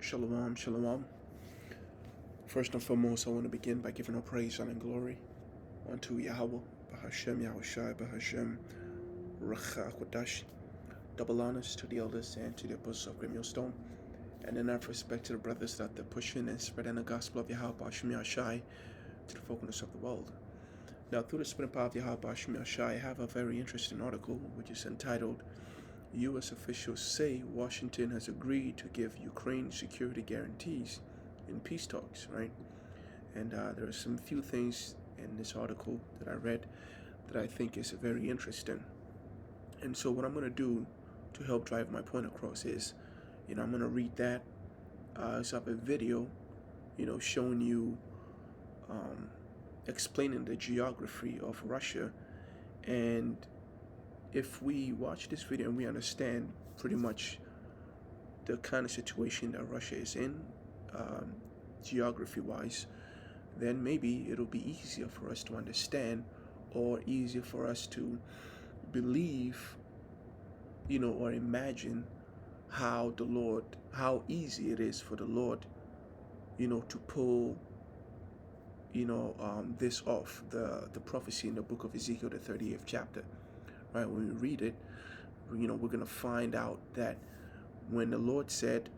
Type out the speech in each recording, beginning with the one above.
Shalom, shalom. First and foremost, I want to begin by giving all praise, honor, and glory unto Yahweh, Bahashem, Yahushai, Bahashem, Racha, Kodash. Double honors to the elders and to the apostles of Great Millstone, and in our respect to the brothers that they're pushing and spreading the gospel of Yahweh, Bahashem, Yahushai, to the folkness of the world. Now, through the spirit power of Yahweh, Bahashem, Yahushai, I have a very interesting article which is entitled, U.S. officials say Washington has agreed to give Ukraine security guarantees in peace talks, right? And there are some few things in this article that I read that I think is very interesting. And so what I'm going to do to help drive my point across is, I'm going to read that. So I have a video, showing you, explaining the geography of Russia. And if we watch this video and we understand pretty much the kind of situation that Russia is in, geography-wise, then maybe it'll be easier for us to understand, or easier for us to believe, or imagine how easy it is for the Lord, to pull, this off, the prophecy in the book of Ezekiel, the 38th chapter, right? When we read it, we're going to find out that when the Lord said,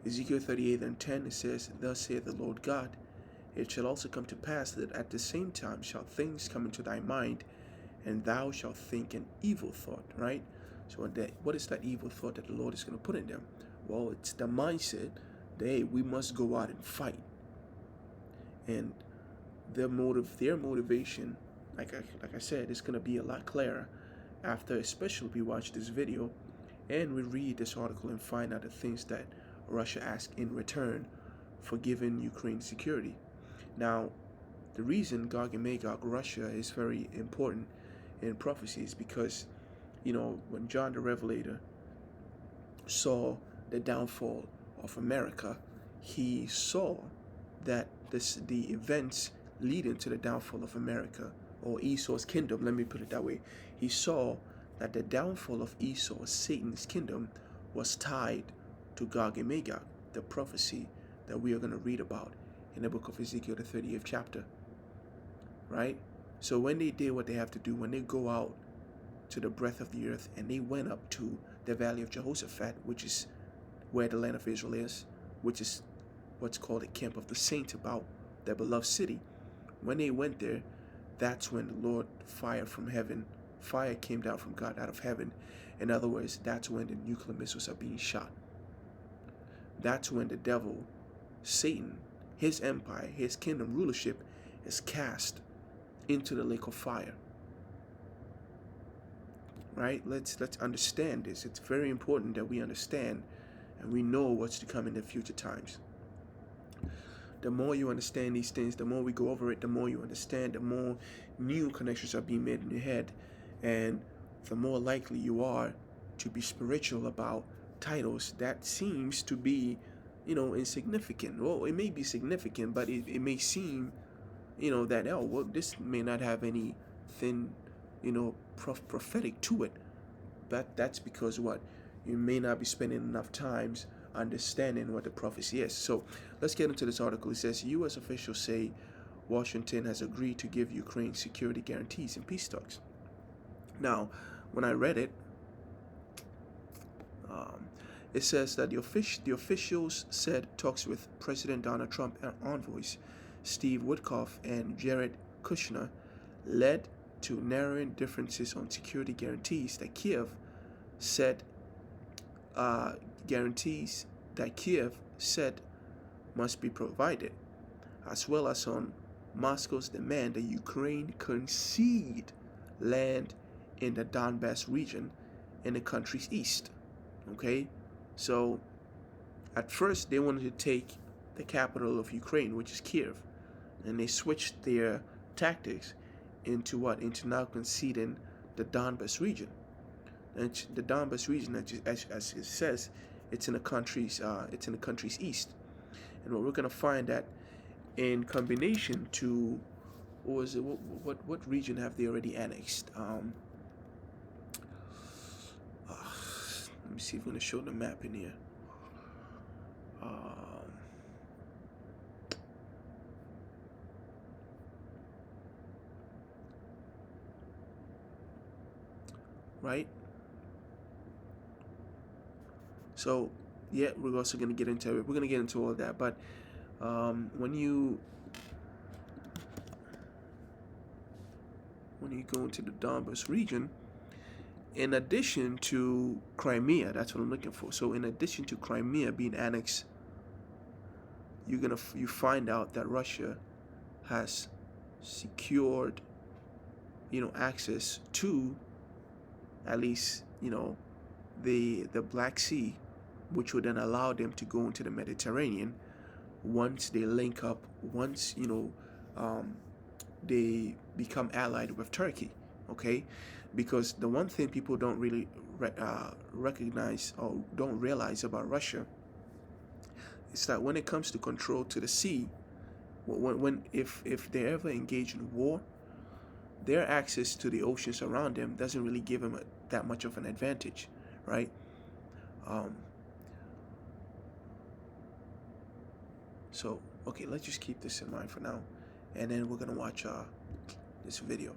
Ezekiel 38 and 10, it says, Thus saith the Lord God, it shall also come to pass that at the same time shall things come into thy mind, and thou shalt think an evil thought, right? So what is that evil thought that the Lord is going to put in them? Well, it's the mindset that, hey, we must go out and fight. And their motivation, like I said, is going to be a lot clearer after, especially we watch this video and we read this article and find out the things that Russia asked in return for giving Ukraine security. Now, the reason Gog and Magog, Russia, is very important in prophecy is because, when John the Revelator saw the downfall of America, he saw that the events leading to the downfall of America, or Esau's kingdom, let me put it that way, he saw that the downfall of Esau, Satan's kingdom, was tied to Gog and Magog, the prophecy that we are going to read about in the book of Ezekiel, the 38th chapter, right? So when they did what they have to do, when they go out to the breadth of the earth, and they went up to the valley of Jehoshaphat, which is where the land of Israel is, which is what's called the camp of the saints, about their beloved city. When they went there, that's when the Lord fire came down from God out of heaven. In other words, that's when the nuclear missiles are being shot. That's when the devil, Satan, his empire, his kingdom rulership is cast into the lake of fire. Right? Let's understand this. It's very important that we understand and we know what's to come in the future times. The more you understand these things, the more we go over it, the more you understand, the more new connections are being made in your head, and the more likely you are to be spiritual about titles that seems to be, insignificant. Well, it may be significant, but it may seem, that, this may not have anything, prophetic to it. But that's because what? You may not be spending enough times understanding what the prophecy is. So let's get into this article. It says, U.S. officials say Washington has agreed to give Ukraine security guarantees in peace talks. Now, when I read it, it says that the officials said talks with President Donald Trump and envoys Steve Witkoff and Jared Kushner led to narrowing differences on security guarantees that Kiev said must be provided, as well as on Moscow's demand that Ukraine concede land in the Donbas region in the country's east. Okay, so at first they wanted to take the capital of Ukraine, which is Kiev, and they switched their tactics into now conceding the Donbas region. And the Donbas region, as it says, it's in the country's east. And what we're going to find that in combination to, what was it? What region have they already annexed? Let me see if I'm gonna show the map in here. Right. So yeah, we're also gonna get into it. We're gonna get into all of that, but when you go into the Donbas region, in addition to Crimea, that's what I'm looking for. So in addition to Crimea being annexed, you find out that Russia has secured, access to at least, the Black Sea, which would then allow them to go into the Mediterranean once they link up, once they become allied with Turkey. Okay, because the one thing people don't really recognize or don't realize about Russia is that when it comes to control to the sea, if they ever engage in war, their access to the oceans around them doesn't really give them that much of an advantage, right? So, okay, let's just keep this in mind for now, and then we're gonna watch this video.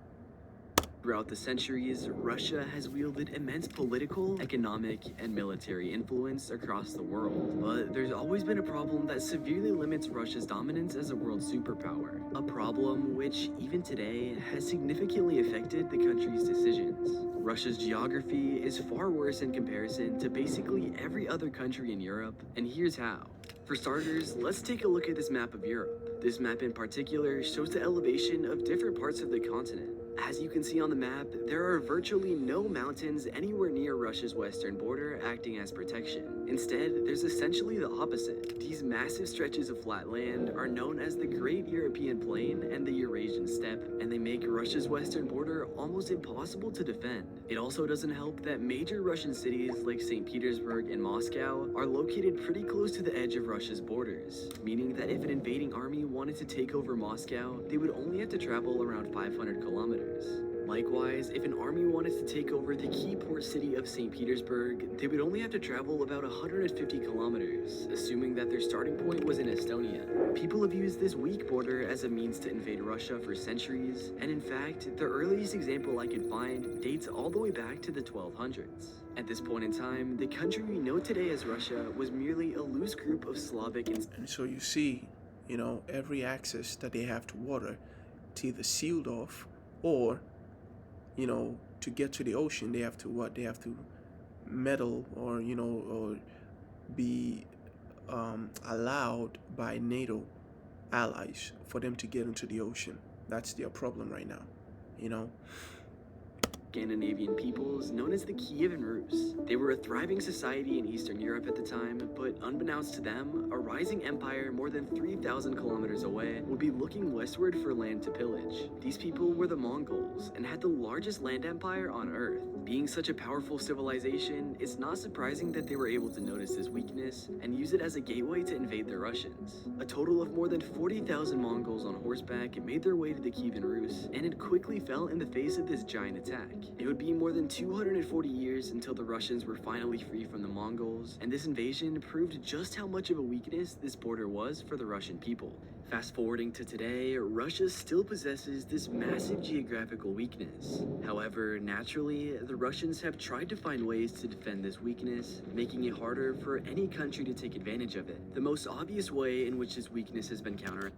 Throughout the centuries, Russia has wielded immense political, economic, and military influence across the world. But there's always been a problem that severely limits Russia's dominance as a world superpower. A problem which, even today, has significantly affected the country's decisions. Russia's geography is far worse in comparison to basically every other country in Europe, and here's how. For starters, let's take a look at this map of Europe. This map in particular shows the elevation of different parts of the continent. As you can see on the map, there are virtually no mountains anywhere near Russia's western border acting as protection. Instead, there's essentially the opposite. These massive stretches of flat land are known as the Great European Plain and the Eurasian Steppe, and they make Russia's western border almost impossible to defend. It also doesn't help that major Russian cities like St. Petersburg and Moscow are located pretty close to the edge of Russia's borders, meaning that if an invading army wanted to take over Moscow, they would only have to travel around 500 kilometers. Likewise, if an army wanted to take over the key port city of St. Petersburg, they would only have to travel about 150 kilometers, assuming that their starting point was in Estonia. People have used this weak border as a means to invade Russia for centuries, and in fact, the earliest example I could find dates all the way back to the 1200s. At this point in time, the country we know today as Russia was merely a loose group of Slavic and so you see, every access that they have to water, it's either sealed off, or to get to the ocean they have to meddle, or or be allowed by NATO allies for them to get into the ocean. That's their problem right now. Scandinavian peoples known as the Kievan Rus. They were a thriving society in Eastern Europe at the time, but unbeknownst to them, a rising empire more than 3,000 kilometers away would be looking westward for land to pillage. These people were the Mongols and had the largest land empire on Earth. Being such a powerful civilization, it's not surprising that they were able to notice this weakness and use it as a gateway to invade the Russians. A total of more than 40,000 Mongols on horseback made their way to the Kievan Rus, and it quickly fell in the face of this giant attack. It would be more than 240 years until the Russians were finally free from the Mongols, and this invasion proved just how much of a weakness this border was for the Russian people. Fast forwarding to today, Russia still possesses this massive geographical weakness. However, naturally, the Russians have tried to find ways to defend this weakness, making it harder for any country to take advantage of it. The most obvious way in which this weakness has been countered